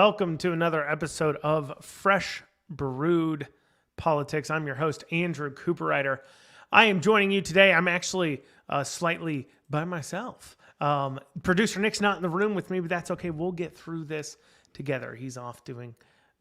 Welcome to another episode of Fresh Brewed Politics. I'm your host, Andrew Cooperrider. I am joining you today. I'm actually slightly by myself. Producer Nick's not in the room with me, but that's okay. We'll get through this together. He's off doing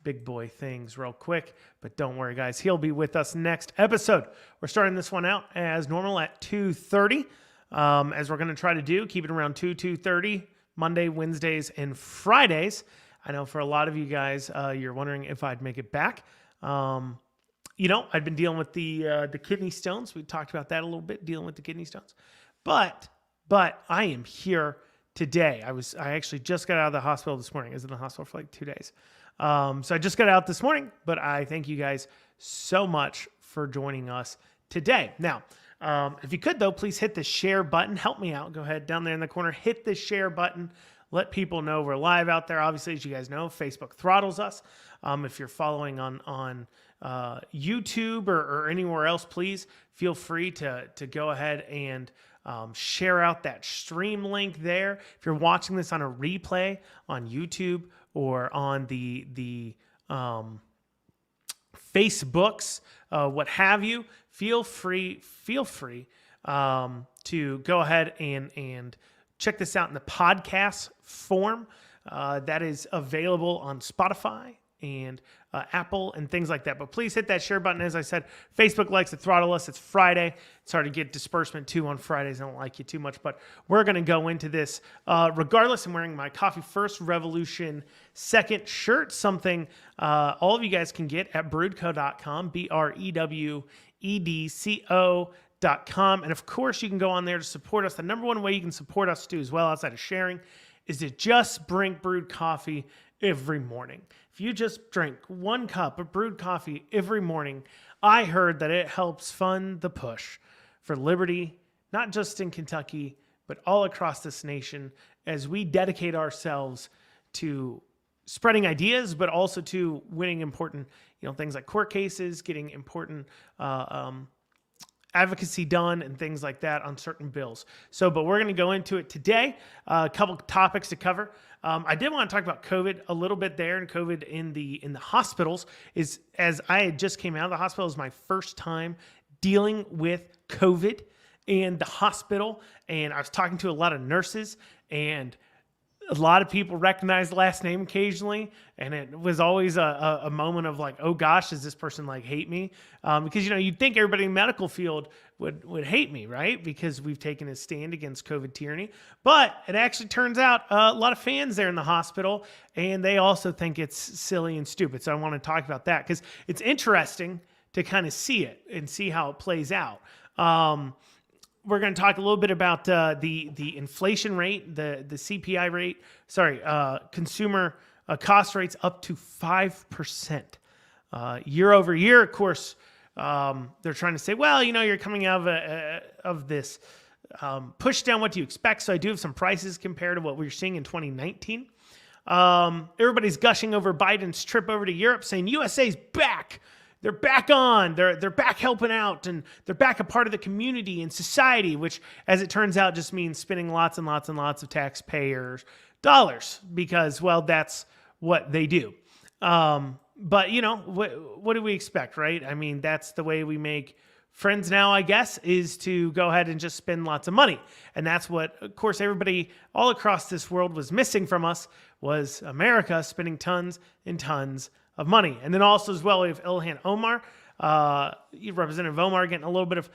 big boy things real quick, but don't worry, guys. He'll be with us next episode. We're starting this one out as normal at 2:30, as we're going to try to do. Keep it around 2:30, Monday, Wednesdays, and Fridays. I know for a lot of you guys, you're wondering if I'd make it back. I've been dealing with the kidney stones. We talked about that a little bit, dealing with the kidney stones. But I am here today. I actually just got out of the hospital this morning. I was in the hospital for like 2 days. So I just got out this morning, but I thank you guys so much for joining us today. Now, if you could, though, please hit the share button. Help me out. Go ahead down there in the corner. Hit the share button. Let people know we're live out there. Obviously, as you guys know, Facebook throttles us. If you're following on YouTube or anywhere else, please feel free to go ahead and share out that stream link there. If you're watching this on a replay on YouTube or on the Facebooks, what have you, feel free to go ahead and check this out in the podcast form. That is available on Spotify and Apple and things like that. But please hit that share button. As I said, Facebook likes to throttle us. It's Friday. It's hard to get disbursement too on Fridays. I don't like you too much, but we're going to go into this. Regardless, I'm wearing my Coffee First Revolution Second shirt, something all of you guys can get at brewedco.com, BREWEDCO.com. And of course, you can go on there to support us. The number one way you can support us too, as well, outside of sharing, is to just drink brewed coffee every morning. If you just drink 1 cup of brewed coffee every morning, I heard that it helps fund the push for liberty, not just in Kentucky, but all across this nation, as we dedicate ourselves to spreading ideas, but also to winning important, things like court cases, getting important advocacy done and things like that on certain bills. But we're going to go into it today. A couple topics to cover. I did want to talk about COVID a little bit there, and COVID in the hospitals. Is as I had just came out of the hospital, it was my first time dealing with COVID in the hospital, and I was talking to a lot of nurses, and a lot of people recognize the last name occasionally, and it was always a moment of like, oh gosh, does this person like hate me? Because you'd think everybody in the medical field would hate me, right? Because we've taken a stand against COVID tyranny. But it actually turns out a lot of fans there in the hospital, and they also think it's silly and stupid. So I want to talk about that because it's interesting to kind of see it and see how it plays out. We're going to talk a little bit about the inflation rate, the CPI rate, consumer cost rates up to 5% year over year. Of course, they're trying to say, well, you're coming out of this push down. What do you expect? So I do have some prices compared to what we were seeing in 2019. Everybody's gushing over Biden's trip over to Europe, saying USA's back. They're back on, they're back helping out, and they're back a part of the community and society, which, as it turns out, just means spending lots and lots and lots of taxpayers' dollars because, well, that's what they do. But, what do we expect, right? I mean, that's the way we make friends now, I guess, is to go ahead and just spend lots of money. And that's what, of course, everybody all across this world was missing from us, was America spending tons and tons of money. And then also as well, we have Ilhan Omar, Representative Omar, getting a little bit of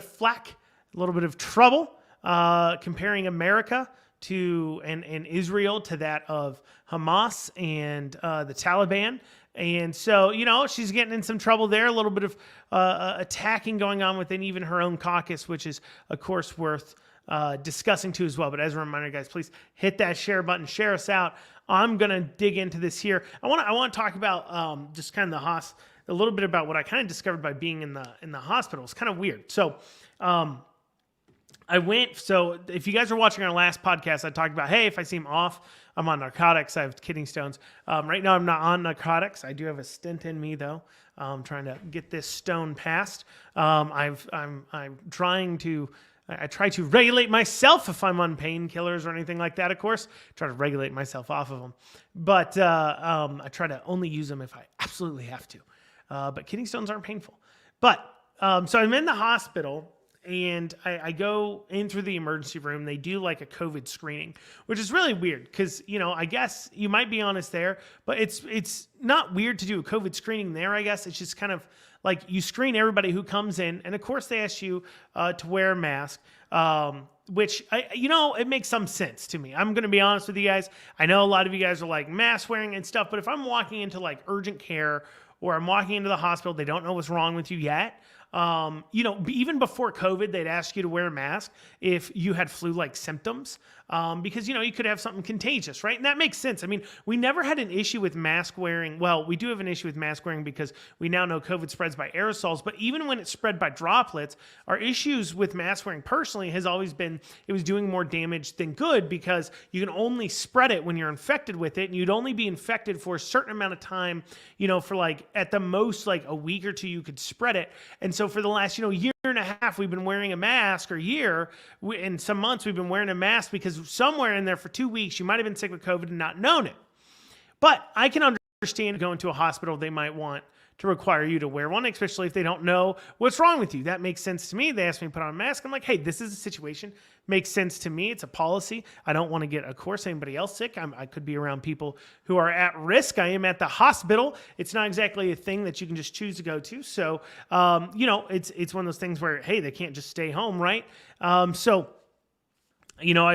flack, a little bit of trouble, comparing America to and Israel to that of Hamas and the Taliban. And so, she's getting in some trouble there, a little bit of attacking going on within even her own caucus, which is, of course, worth discussing too as well. But as a reminder, guys, please hit that share button, share us out. I'm going to dig into this here. I want to talk about just kind of a little bit about what I kind of discovered by being in the hospital. It's kind of weird. So if you guys are watching our last podcast, I talked about, hey, if I seem off, I'm on narcotics. I have kidney stones. Right now I'm not on narcotics. I do have a stent in me though. I'm trying to get this stone passed. I'm trying to I try to regulate myself if I'm on painkillers or anything like that, of course. Try to regulate myself off of them. But I try to only use them if I absolutely have to. But kidney stones aren't painful. But so I'm in the hospital, and I go in through the emergency room. They do like a COVID screening, which is really weird because, I guess you might be honest there, but it's not weird to do a COVID screening there, I guess. It's just kind of like you screen everybody who comes in. And of course they ask you to wear a mask, which it makes some sense to me. I'm going to be honest with you guys. I know a lot of you guys are like mask wearing and stuff, but if I'm walking into like urgent care or I'm walking into the hospital, they don't know what's wrong with you yet. Even before COVID, they'd ask you to wear a mask if you had flu-like symptoms, because, you could have something contagious, right? And that makes sense. I mean, we never had an issue with mask wearing. Well, we do have an issue with mask wearing because we now know COVID spreads by aerosols, but even when it's spread by droplets, our issues with mask wearing personally has always been, it was doing more damage than good because you can only spread it when you're infected with it, and you'd only be infected for a certain amount of time, for like at the most like a week or two, you could spread it. And so for the last, year and a half, we've been wearing a mask, or year, in some months, we've been wearing a mask because somewhere in there for 2 weeks, you might have been sick with COVID and not known it. But I can understand going to a hospital, they might want to require you to wear one, especially if they don't know what's wrong with you. That makes sense to me. They asked me to put on a mask. I'm like, hey, this is a situation. Makes sense to me. It's a policy. I don't want to get, of course, anybody else sick. I could be around people who are at risk. I am at the hospital. It's not exactly a thing that you can just choose to go to. So, it's one of those things where, hey, they can't just stay home, right? I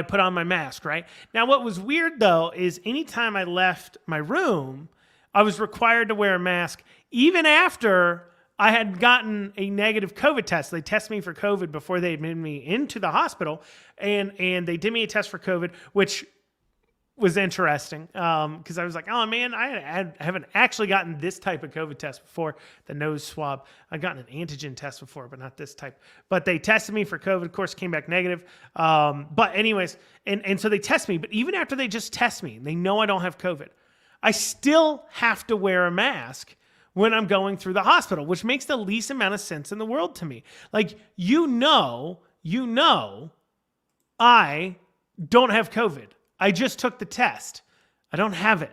put on my mask, right? Now, what was weird, though, is anytime I left my room, I was required to wear a mask, even after I had gotten a negative COVID test. They tested me for COVID before they admitted me into the hospital, and they did me a test for COVID, which was interesting because I was like, oh man, I haven't actually gotten this type of COVID test before, the nose swab. I've gotten an antigen test before, but not this type. But they tested me for COVID, of course, came back negative. But anyways, and so they test me, but even after they just test me, they know I don't have COVID, I still have to wear a mask when I'm going through the hospital, which makes the least amount of sense in the world to me. Like, I don't have COVID. I just took the test. I don't have it.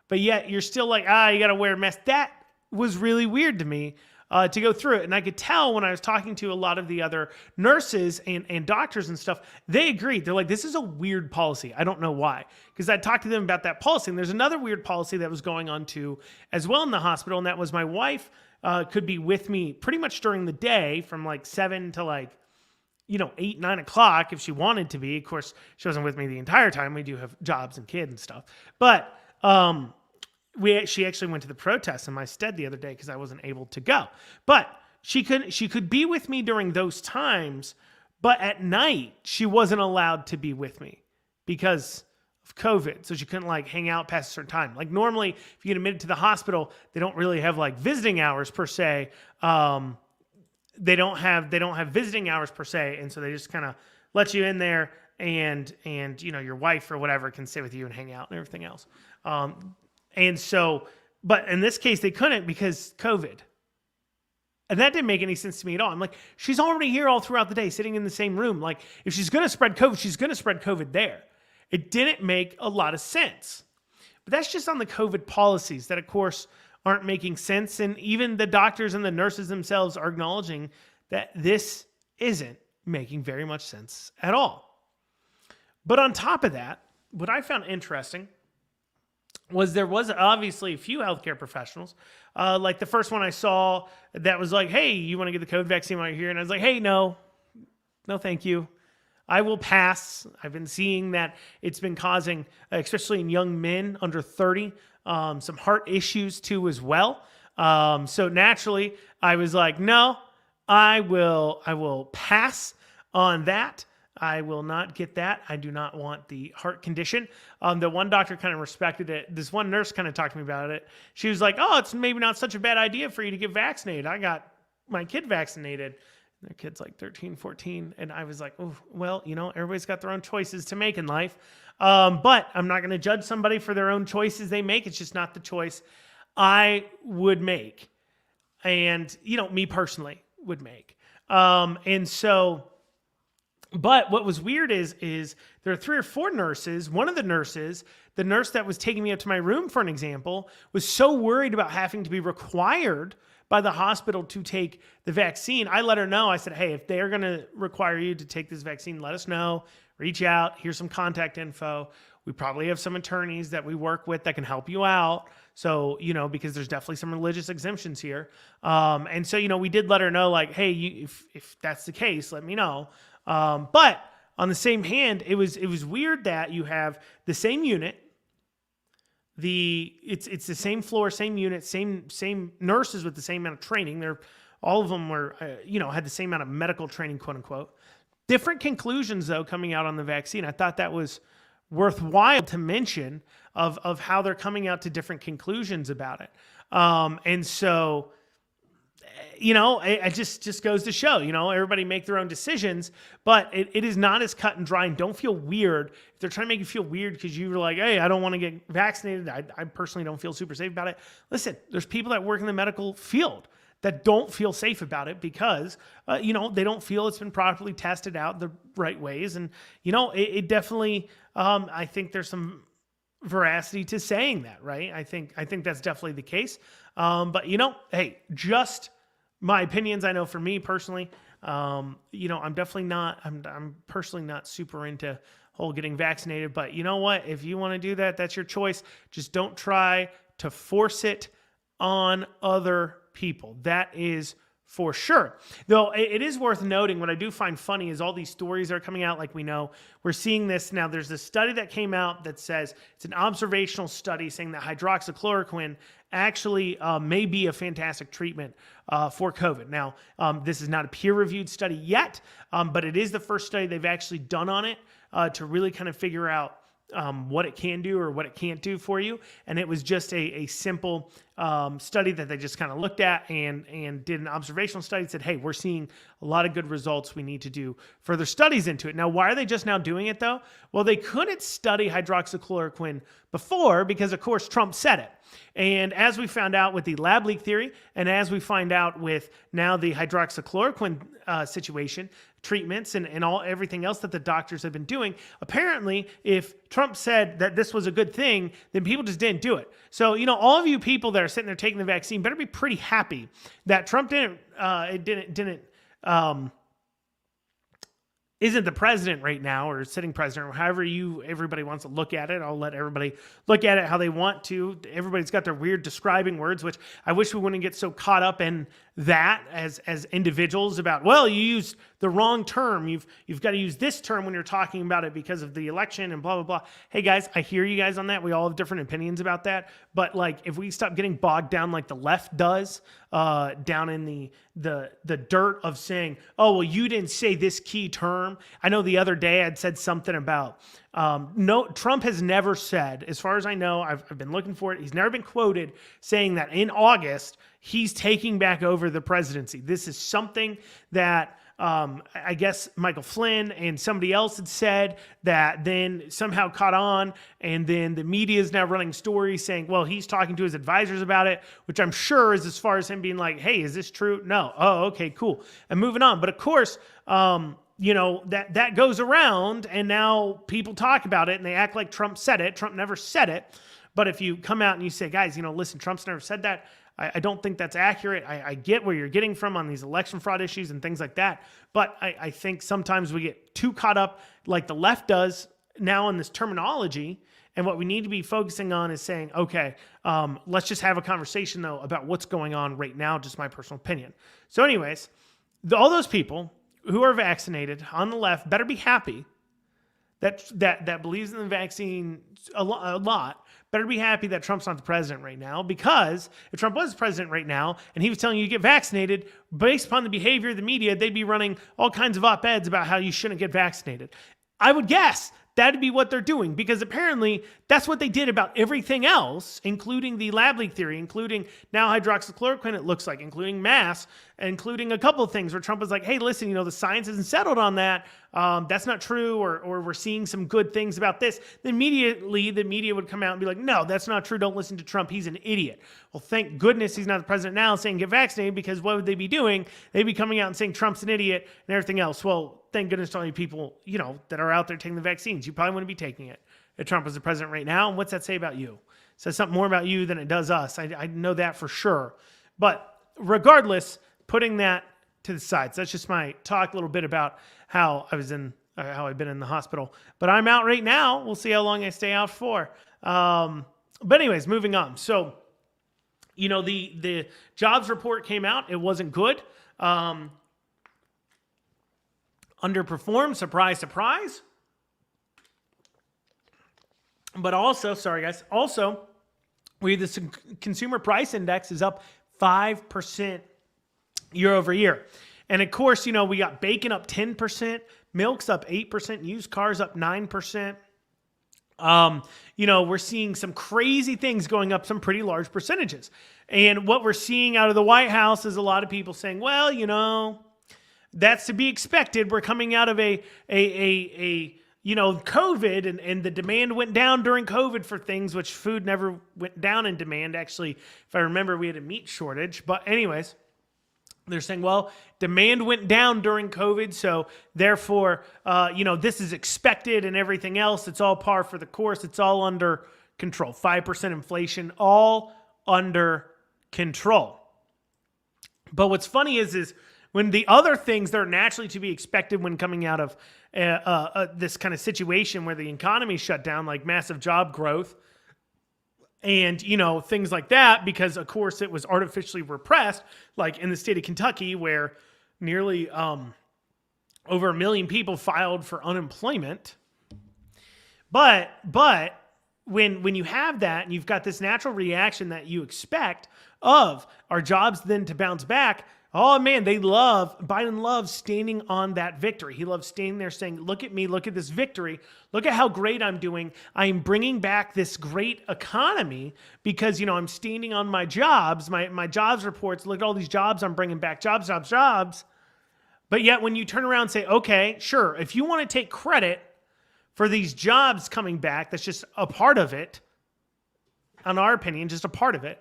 But yet you're still like, you got to wear a mask. That was really weird to me to go through it. And I could tell when I was talking to a lot of the other nurses and doctors and stuff, they agreed. They're like, this is a weird policy. I don't know why. Because I talked to them about that policy. And there's another weird policy that was going on too as well in the hospital. And that was my wife could be with me pretty much during the day from like 7 to like 8, 9 o'clock if she wanted to be. Of course, she wasn't with me the entire time. We do have jobs and kids and stuff. But she actually went to the protest in my stead the other day because I wasn't able to go. But she could be with me during those times, but at night she wasn't allowed to be with me because of COVID. So she couldn't like hang out past a certain time. Like normally, if you get admitted to the hospital, they don't really have like visiting hours per se. They don't have visiting hours per se, and so they just kind of let you in there, and your wife or whatever can stay with you and hang out and everything else. And so, but in this case they couldn't because COVID, and that didn't make any sense to me at all. I'm like, she's already here all throughout the day, sitting in the same room. Like, if she's going to spread COVID, she's going to spread COVID there. It didn't make a lot of sense. But that's just on the COVID policies that, of course, aren't making sense. And even the doctors and the nurses themselves are acknowledging that this isn't making very much sense at all. But on top of that, what I found interesting was there was obviously a few healthcare professionals, like the first one I saw that was like, hey, you want to get the COVID vaccine while you're here? And I was like, hey, no, thank you. I will pass. I've been seeing that it's been causing, especially in young men under 30, some heart issues too as well. So naturally, I was like, no, I will pass on that. I will not get that. I do not want the heart condition. The one doctor kind of respected it. This one nurse kind of talked to me about it. She was like, oh, it's maybe not such a bad idea for you to get vaccinated. I got my kid vaccinated. Their kid's like 13, 14. And I was like, oh, well, everybody's got their own choices to make in life. But I'm not going to judge somebody for their own choices they make. It's just not the choice I would make. And, me personally would make. And so But what was weird is there are 3 or 4 nurses. One of the nurses, the nurse that was taking me up to my room, for an example, was so worried about having to be required by the hospital to take the vaccine. I let her know. I said, hey, if they're going to require you to take this vaccine, let us know. Reach out. Here's some contact info. We probably have some attorneys that we work with that can help you out. So, because there's definitely some religious exemptions here. And so, we did let her know, like, hey, if that's the case, let me know. But on the same hand, it was weird that you have the same unit, it's the same floor, same unit, same nurses with the same amount of training. All of them were, had the same amount of medical training, quote unquote. Different conclusions though coming out on the vaccine. I thought that was worthwhile to mention of how they're coming out to different conclusions about it. And so, it just goes to show, everybody make their own decisions, but it is not as cut and dry. And don't feel weird if they're trying to make you feel weird because you were like, hey, I don't want to get vaccinated. I personally don't feel super safe about it. Listen, there's people that work in the medical field that don't feel safe about it because, they don't feel it's been properly tested out the right ways. And, it definitely, I think there's some veracity to saying that, right? I think that's definitely the case. But, hey, just my opinions. I know for me personally, I'm definitely not, I'm personally not super into whole getting vaccinated, but you know what? If you want to do that, that's your choice. Just don't try to force it on other people. That is for sure. Though it is worth noting, what I do find funny is all these stories that are coming out. Like we're seeing this now. There's this study that came out that says it's an observational study saying that hydroxychloroquine actually may be a fantastic treatment for COVID. Now, this is not a peer-reviewed study yet, but it is the first study they've actually done on it to really kind of figure out what it can do or what it can't do for you. And it was just a simple study that they just kind of looked at and did an observational study and said, hey, we're seeing a lot of good results. We need to do further studies into it. Now, why are they just now doing it though? Well, they couldn't study hydroxychloroquine before because of course Trump said it. And as we found out with the lab leak theory, and as we find out with now the hydroxychloroquine situation, treatments and everything else that the doctors have been doing, apparently if Trump said that this was a good thing, then people just didn't do it. So, all of you people that are sitting there taking the vaccine better be pretty happy that Trump isn't the president right now or sitting president or however everybody wants to look at it. I'll let everybody look at it how they want to. Everybody's got their weird describing words, which I wish we wouldn't get so caught up in that as individuals about, well, you used the wrong term. You've got to use this term when you're talking about it because of the election and blah, blah, blah. Hey guys, I hear you guys on that. We all have different opinions about that. But like, if we stop getting bogged down like the left does, down in the dirt of saying, oh, well, you didn't say this key term. I know the other day I'd said something about, no, Trump has never said, as far as I know, I've been looking for it. He's never been quoted saying that in August, he's taking back over the presidency. This is something that I guess Michael Flynn and somebody else had said that then somehow caught on. And then the media is now running stories saying, well, he's talking to his advisors about it, which I'm sure is as far as him being like, hey, is this true? No. Oh, okay, cool. And moving on. But of course, that goes around and now people talk about it and they act like Trump said it. Trump never said it. But if you come out and you say, guys, listen, Trump's never said that. I don't think that's accurate. I get where you're getting from on these election fraud issues and things like that. But I think sometimes we get too caught up like the left does now in this terminology. And what we need to be focusing on is saying, okay, let's just have a conversation though about what's going on right now. Just my personal opinion. So anyways, all those people who are vaccinated on the left better be happy that believes in the vaccine a lot, better be happy that Trump's not the president right now, because if Trump was the president right now and he was telling you to get vaccinated, based upon the behavior of the media, they'd be running all kinds of op-eds about how you shouldn't get vaccinated. I would guess that'd be what they're doing, because apparently that's what they did about everything else, including the lab leak theory, including now hydroxychloroquine, it looks like, including masks, including a couple of things where Trump was like, hey, listen, the science isn't settled on that. that's not true, or we're seeing some good things about this, then immediately the media would come out and be like, no, that's not true. Don't listen to Trump. He's an idiot. Well, thank goodness he's not the president now saying get vaccinated, because what would they be doing? They'd be coming out and saying Trump's an idiot and everything else. Well, thank goodness to all you people, that are out there taking the vaccines. You probably wouldn't be taking it if Trump was the president right now. And what's that say about you? It says something more about you than it does us. I know that for sure. But regardless, putting that to the side. So that's just my talk a little bit about how I've been in the hospital. But I'm out right now. We'll see how long I stay out for. But anyways, moving on. So, the jobs report came out. It wasn't good. Underperformed. Surprise, surprise. But also, sorry guys, we have the consumer price index is up 5% year over year. And of course, we got bacon up 10%, milk's up 8%, used cars up 9%. We're seeing some crazy things going up some pretty large percentages. And what we're seeing out of the White House is a lot of people saying, well, that's to be expected. We're coming out of COVID, and the demand went down during COVID for things, which food never went down in demand. Actually, if I remember, we had a meat shortage. But anyways, they're saying, well, demand went down during COVID, so therefore, this is expected and everything else. It's all par for the course. It's all under control. 5% inflation, all under control. But what's funny is when the other things that are naturally to be expected when coming out of this kind of situation where the economy shut down, like massive job growth and, things like that, because of course it was artificially repressed, like in the state of Kentucky, where nearly over 1 million people filed for unemployment. But when you have that and you've got this natural reaction that you expect of our jobs then to bounce back, oh man, Biden loves standing on that victory. He loves standing there saying, look at me, look at this victory. Look at how great I'm doing. I'm bringing back this great economy because, I'm standing on my jobs, my jobs reports. Look at all these jobs I'm bringing back, jobs. But yet when you turn around and say, okay, sure, if you want to take credit for these jobs coming back, that's just a part of it, in our opinion, just a part of it,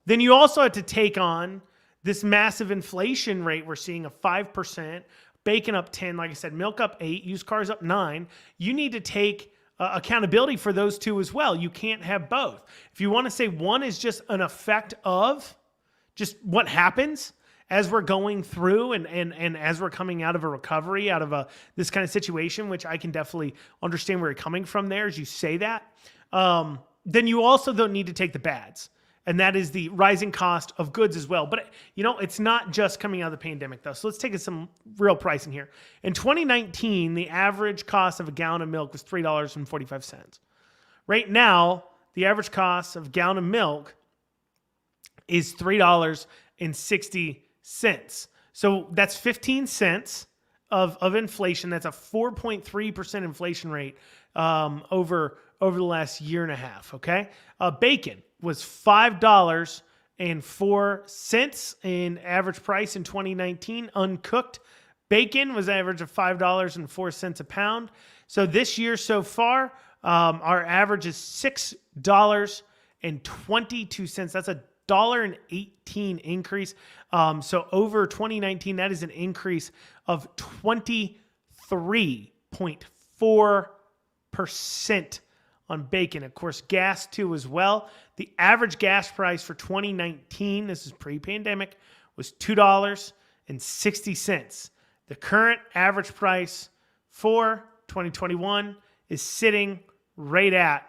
then you also have to take on this massive inflation rate we're seeing of 5%, bacon up 10, like I said, milk up 8, used cars up 9. You need to take accountability for those two as well. You can't have both. If you want to say one is just an effect of just what happens as we're going through and as we're coming out of a recovery, out of this kind of situation, which I can definitely understand where you're coming from there as you say that, then you also don't need to take the bads. And that is the rising cost of goods as well. But, it's not just coming out of the pandemic, though. So let's take some real pricing here. In 2019, the average cost of a gallon of milk was $3.45. Right now, the average cost of a gallon of milk is $3.60. So that's 15 cents of inflation. That's a 4.3% inflation rate over the last year and a half, okay? Bacon was $5.04 in average price in 2019. Uncooked bacon was average of $5.04 a pound. So this year so far, our average is $6.22. That's $1.18 increase. So over 2019, that is an increase of 23.4% on bacon. Of course, gas too as well. The average gas price for 2019, this is pre-pandemic, was $2.60. The current average price for 2021 is sitting right at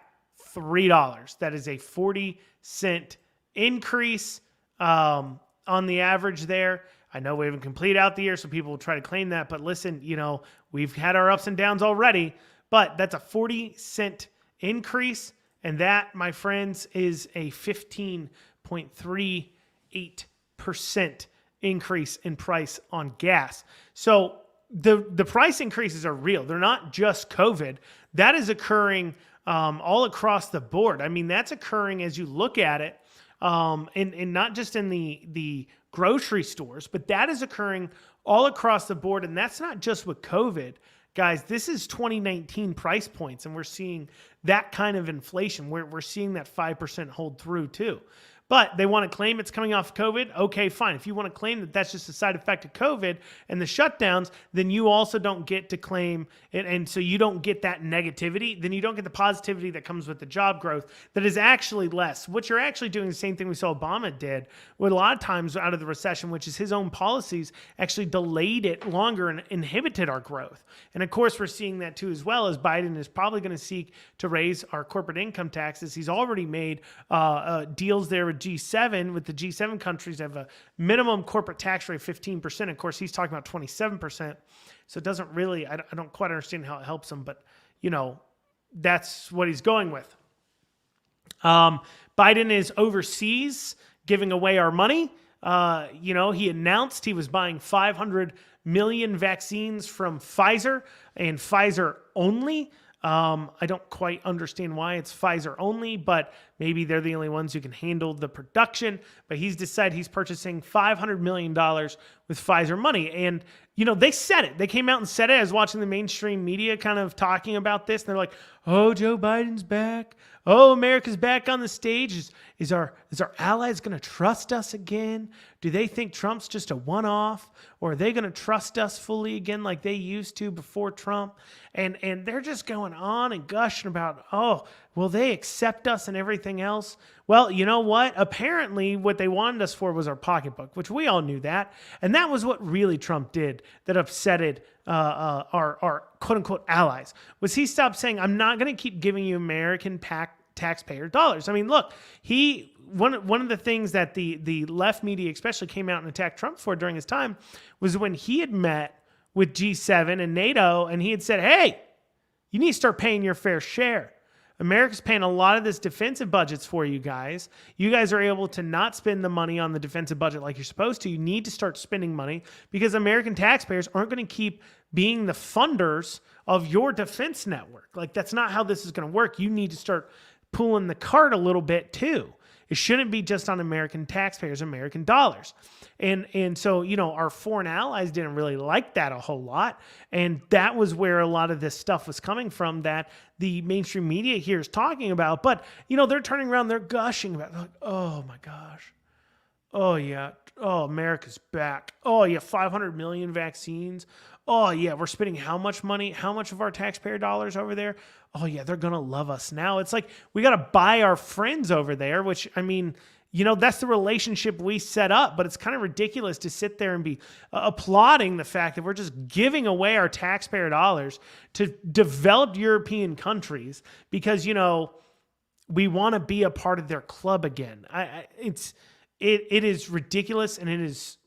$3. That is a 40-cent increase on the average there. I know we haven't completed out the year, so people will try to claim that. But listen, we've had our ups and downs already. But that's a 40-cent increase. And that, my friends, is a 15.38% increase in price on gas. So the price increases are real. They're not just COVID. That is occurring all across the board. I mean, that's occurring as you look at it and not just in the grocery stores, but that is occurring all across the board. And that's not just with COVID. Guys, this is 2019 price points, and we're seeing that kind of inflation. We're seeing that 5% hold through too. But they want to claim it's coming off COVID. Okay, fine. If you want to claim that that's just a side effect of COVID and the shutdowns, then you also don't get to claim it. And so you don't get that negativity. Then you don't get the positivity that comes with the job growth that is actually less. What you're actually doing the same thing we saw Obama did with a lot of times out of the recession, which is his own policies actually delayed it longer and inhibited our growth. And of course, we're seeing that too, as well as Biden is probably going to seek to raise our corporate income taxes. He's already made deals there with G7, with the G7 countries have a minimum corporate tax rate of 15%. Of course, he's talking about 27%. So it doesn't really, I don't quite understand how it helps him, but that's what he's going with. Biden is overseas giving away our money. He announced he was buying 500 million vaccines from Pfizer and Pfizer only. I don't quite understand why it's Pfizer only, but maybe they're the only ones who can handle the production. But he's decided he's purchasing $500 million with Pfizer money. And, they said it. They came out and said it. I was watching the mainstream media kind of talking about this. And they're like, oh, Joe Biden's back. Oh, America's back on the stage. Is our allies going to trust us again? Do they think Trump's just a one-off? Or are they going to trust us fully again like they used to before Trump? And they're just going on and gushing about, oh, will they accept us and everything else? Well, you know what? Apparently what they wanted us for was our pocketbook, which we all knew that. And that was what really Trump did that upsetted our quote-unquote allies, was he stopped saying, I'm not going to keep giving you American taxpayer dollars. I mean, look, one of the things that the left media especially came out and attacked Trump for during his time was when he had met with G7 and NATO, and he had said, hey, you need to start paying your fair share. America's paying a lot of this defensive budgets for you guys. You guys are able to not spend the money on the defensive budget like you're supposed to. You need to start spending money because American taxpayers aren't going to keep being the funders of your defense network. Like, that's not how this is going to work. You need to start pulling the cart a little bit too. It shouldn't be just on American taxpayers, American dollars. And so, our foreign allies didn't really like that a whole lot. And that was where a lot of this stuff was coming from that the mainstream media here is talking about. But, they're turning around, they're gushing about, like, oh my gosh. Oh yeah. Oh, America's back. Oh yeah. 500 million vaccines. Oh yeah. We're spending how much money, how much of our taxpayer dollars over there? Oh yeah. They're going to love us now. It's like, we got to buy our friends over there, which, I mean, that's the relationship we set up, but it's kind of ridiculous to sit there and be applauding the fact that we're just giving away our taxpayer dollars to developed European countries because, we want to be a part of their club again. It is ridiculous, and it's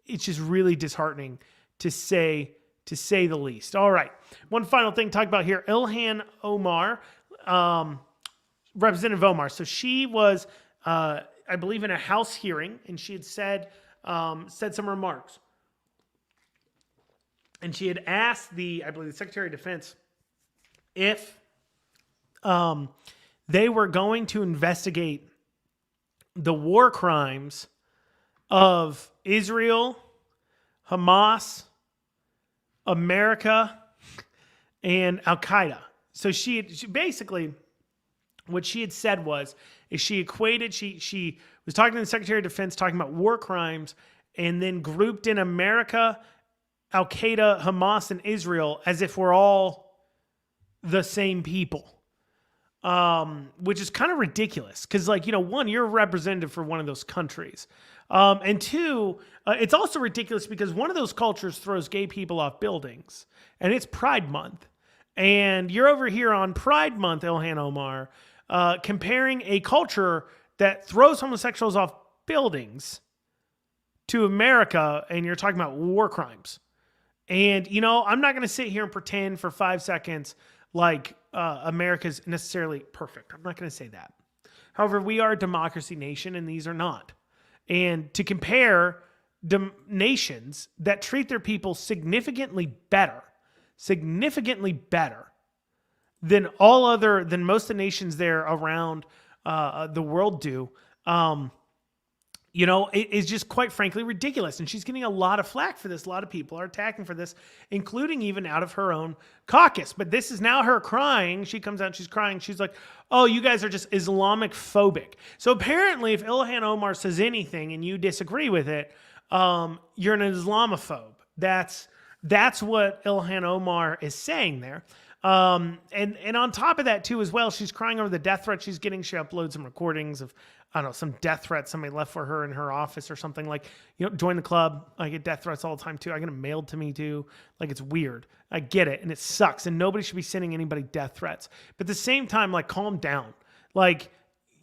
just really disheartening to say the least. All right. One final thing to talk about here. Ilhan Omar, Representative Omar. So she was, I believe, in a House hearing, and she had said some remarks. And she had asked I believe the Secretary of Defense if they were going to investigate the war crimes of Israel, Hamas, America, and Al-Qaeda. So she basically, what she had said is she equated, she was talking to the Secretary of Defense, talking about war crimes, and then grouped in America, Al-Qaeda, Hamas, and Israel as if we're all the same people. Which is kind of ridiculous because, one, you're a representative for one of those countries. And two, it's also ridiculous because one of those cultures throws gay people off buildings, and it's Pride Month. And you're over here on Pride Month, Ilhan Omar, comparing a culture that throws homosexuals off buildings to America, and you're talking about war crimes. And, I'm not going to sit here and pretend for 5 seconds like America's necessarily perfect. I'm not going to say that. However, we are a democracy nation, and these are not. And to compare nations that treat their people significantly better than most of the nations there around the world do, It is just quite frankly ridiculous. And she's getting a lot of flack for this. A lot of people are attacking for this, including even out of her own caucus. But this is now her crying. She comes out, she's crying. She's like, oh, you guys are just Islamic phobic. So apparently if Ilhan Omar says anything and you disagree with it, you're an Islamophobe. That's what Ilhan Omar is saying there. And on top of that too, as well, she's crying over the death threat she's getting. She uploads some recordings of, I don't know, some death threat somebody left for her in her office or something, like, join the club. I get death threats all the time too. I get them mailed to me too. Like, it's weird. I get it. And it sucks. And nobody should be sending anybody death threats. But at the same time, like, calm down. Like,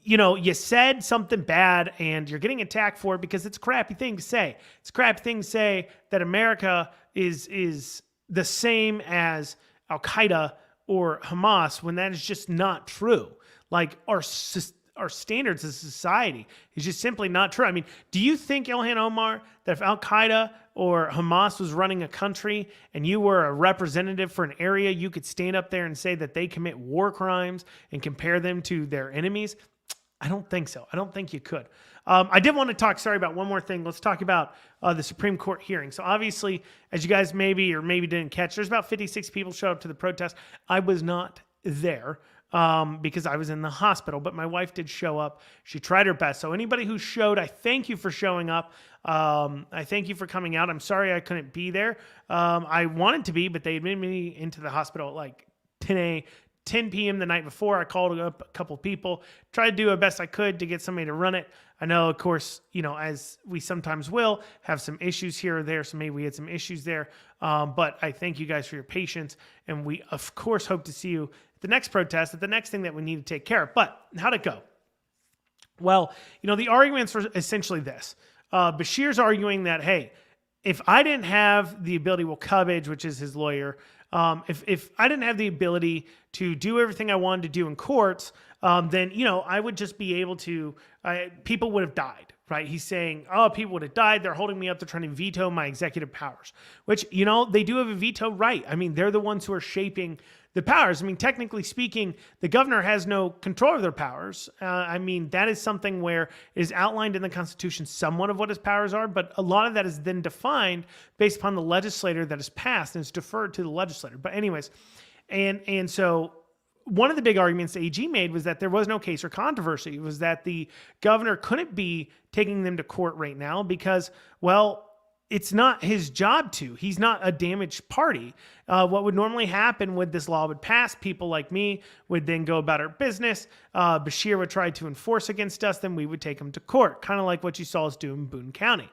you said something bad and you're getting attacked for it because it's a crappy thing to say. It's a crappy thing to say that America is the same as Al-Qaeda or Hamas, when that is just not true. Like, our standards as a society is just simply not true. I mean, do you think, Ilhan Omar, that if Al-Qaeda or Hamas was running a country and you were a representative for an area, you could stand up there and say that they commit war crimes and compare them to their enemies? I don't think so. I don't think you could. I did want to talk, about one more thing. Let's talk about the Supreme Court hearing. So obviously, as you guys maybe didn't catch, there's about 56 people showed up to the protest. I was not there because I was in the hospital, but my wife did show up. She tried her best. So anybody who showed, I thank you for showing up. I thank you for coming out. I'm sorry I couldn't be there. I wanted to be, but they admitted me into the hospital at like 10 p.m. the night before. I called up a couple people, tried to do the best I could to get somebody to run it. I know, of course, as we sometimes will have some issues here or there. So maybe we had some issues there. But I thank you guys for your patience. And we, of course, hope to see you at the next protest, at the next thing that we need to take care of. But how'd it go? Well, the arguments were essentially this. Bashir's arguing that, hey, if I didn't have the ability, Cubbage, which is his lawyer, if I didn't have the ability to do everything I wanted to do in courts, then, I would just be able to, people would have died, right? He's saying, oh, people would have died. They're holding me up. They're trying to veto my executive powers, which, they do have a veto right. I mean, they're the ones who are shaping the powers. I mean, technically speaking, the governor has no control of their powers. That is something where it is outlined in the Constitution somewhat of what his powers are, but a lot of that is then defined based upon the legislator that is passed and is deferred to the legislator. But anyways, and so one of the big arguments the AG made was that there was no case or controversy. It was that the governor couldn't be taking them to court right now because, well, it's not his job to. He's not a damaged party. What would normally happen when this law would pass, people like me would then go about our business. Bashir would try to enforce against us. Then we would take him to court, kind of like what you saw us do in Boone County.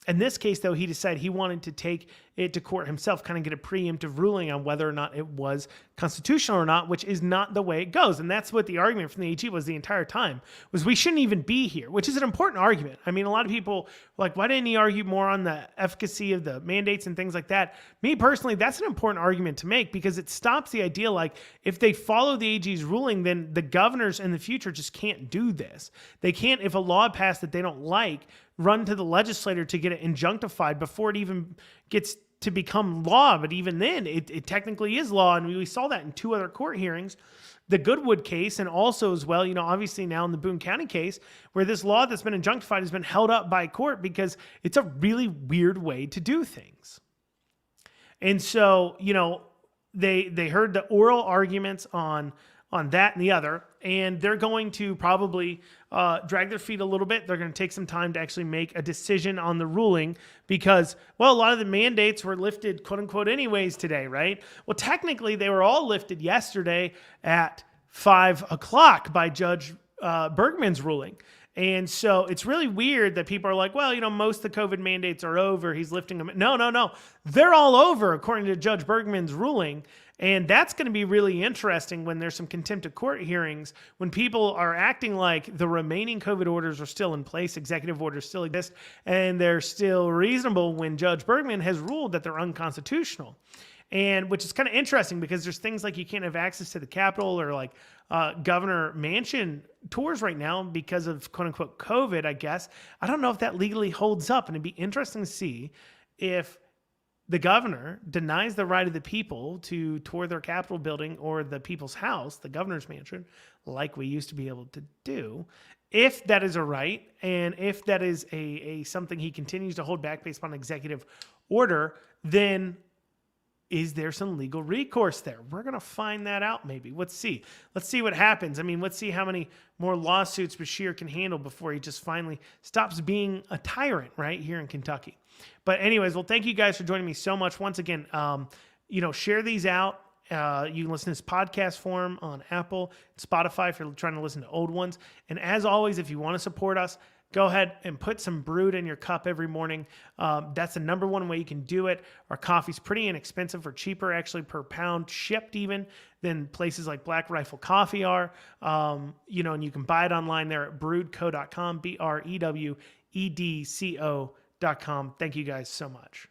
In this case, though, he decided he wanted to take it to court himself, kind of get a preemptive ruling on whether or not it was constitutional or not, which is not the way it goes. And that's what the argument from the AG was the entire time, was we shouldn't even be here, which is an important argument. I mean, a lot of people were like, why didn't he argue more on the efficacy of the mandates and things like that? Me personally, that's an important argument to make because it stops the idea like if they follow the AG's ruling, then the governors in the future just can't do this. They can't, if a law passed that they don't like, run to the legislator to get it injunctified before it even gets to become law. But even then, it technically is law. And we saw that in two other court hearings, the Goodwood case, and also as well, obviously now in the Boone County case, where this law that's been injunctified has been held up by court because it's a really weird way to do things. And so, they heard the oral arguments on that and the other, and they're going to probably drag their feet a little bit. They're going to take some time to actually make a decision on the ruling because, well, a lot of the mandates were lifted, quote unquote, anyways today, right? Well, technically, they were all lifted yesterday at 5 o'clock by Judge Bergman's ruling. And so it's really weird that people are like, well, most of the COVID mandates are over. He's lifting them. No. They're all over, according to Judge Bergman's ruling. And that's going to be really interesting when there's some contempt of court hearings, when people are acting like the remaining COVID orders are still in place, executive orders still exist, and they're still reasonable when Judge Bergman has ruled that they're unconstitutional. And which is kind of interesting because there's things like you can't have access to the Capitol or like Governor Manchin tours right now because of quote unquote COVID, I guess. I don't know if that legally holds up, and it'd be interesting to see if the governor denies the right of the people to tour their Capitol building or the people's house, the governor's mansion, like we used to be able to do, if that is a right and if that is a something he continues to hold back based upon executive order, then is there some legal recourse there? We're going to find that out maybe. Let's see. Let's see what happens. I mean, let's see how many more lawsuits Beshear can handle before he just finally stops being a tyrant right here in Kentucky. But anyways, well, thank you guys for joining me so much. Once again, share these out. You can listen to this podcast form on Apple, Spotify if you're trying to listen to old ones. And as always, if you want to support us, go ahead and put some brewed in your cup every morning. That's the number one way you can do it. Our coffee's pretty inexpensive or cheaper actually per pound shipped even than places like Black Rifle Coffee are. And you can buy it online there at brewedco.com, BREWEDCO.com. Thank you guys so much.